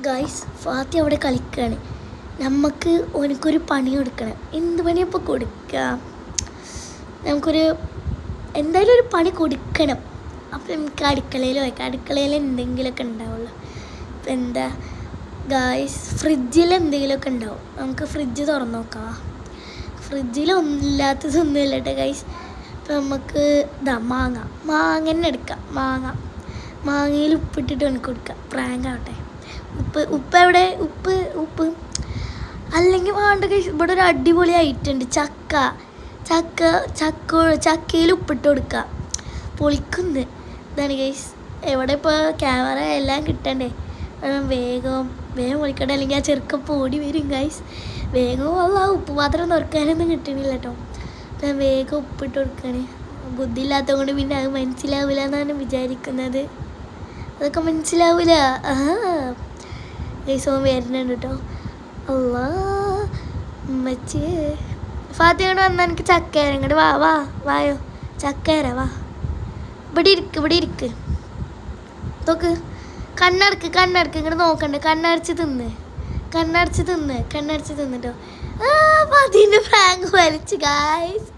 Guys Fathi അവിടെ കളിക്കുകയാണ്. നമുക്ക് ഓനക്കൊരു പണി കൊടുക്കണം. എന്ത് പണിയപ്പോൾ കൊടുക്കുക? നമുക്കൊരു എന്തായാലും ഒരു പണി കൊടുക്കണം. അപ്പം നമുക്ക് അടുക്കളയിൽ വയ്ക്കാം. അടുക്കളയിൽ എന്തെങ്കിലുമൊക്കെ ഉണ്ടാവുള്ളൂ. ഇപ്പം എന്താ ഗൈസ്, ഫ്രിഡ്ജിൽ എന്തെങ്കിലുമൊക്കെ ഉണ്ടാവും. നമുക്ക് ഫ്രിഡ്ജ് തുറന്ന് നോക്കാം. ഫ്രിഡ്ജിലൊന്നും ഇല്ലാത്തതൊന്നുമില്ല കേട്ടോ ഗൈസ്. ഇപ്പം നമുക്ക് മാങ്ങ തന്നെ എടുക്കാം. മാങ്ങയിൽ ഉപ്പിട്ടിട്ട് എനിക്ക് കൊടുക്കാം. പ്രാങ്ക് ആവട്ടെ. ഉപ്പ് എവിടെ? ഉപ്പ് അല്ലെങ്കിൽ വേണ്ട ഗൈസ്. ഇവിടെ ഒരു അടിപൊളി ഐറ്റം ഉണ്ട്. ചക്കയിൽ ഉപ്പിട്ട് കൊടുക്കുക. പൊളിക്കുന്നു. ഇതാണ് ഗൈസ്. എവിടെ ഇപ്പോൾ ക്യാമറ എല്ലാം കിട്ടണ്ടേ? വേഗം പൊളിക്കട്ടെ, അല്ലെങ്കിൽ ആ ചെറുക്കം ഓടി വരും ഗൈസ്. വേഗം ആ ഉപ്പ് പാത്രം തുറക്കാനൊന്നും കിട്ടണില്ല കേട്ടോ. ഞാൻ വേഗം ഉപ്പിട്ട് കൊടുക്കണേ. ബുദ്ധി ഇല്ലാത്തത് കൊണ്ട് പിന്നെ അത് മനസ്സിലാവില്ല എന്നാണ് വിചാരിക്കുന്നത്. അതൊക്കെ മനസ്സിലാവില്ല. ഗൈസ് ഓൻ വരുന്നുണ്ട് കേട്ടോ. അല്ലാ ഉമ്മച്ചി ഫാത്തി ഇങ്ങോട്ട് വന്നാൽ എനിക്ക് ചക്കര ഇങ്ങോട്ട് വായോ ചക്കര വാ. ഇവിടെ ഇരിക്ക് നോക്ക്. കണ്ണടക്ക് ഇങ്ങോട്ട് നോക്കണ്ട. കണ്ണടച്ച് തിന്നിട്ടോ. ഫാത്തിൻ്റെ പ്രാങ്ക് വലിച്ച് ഗൈസ്.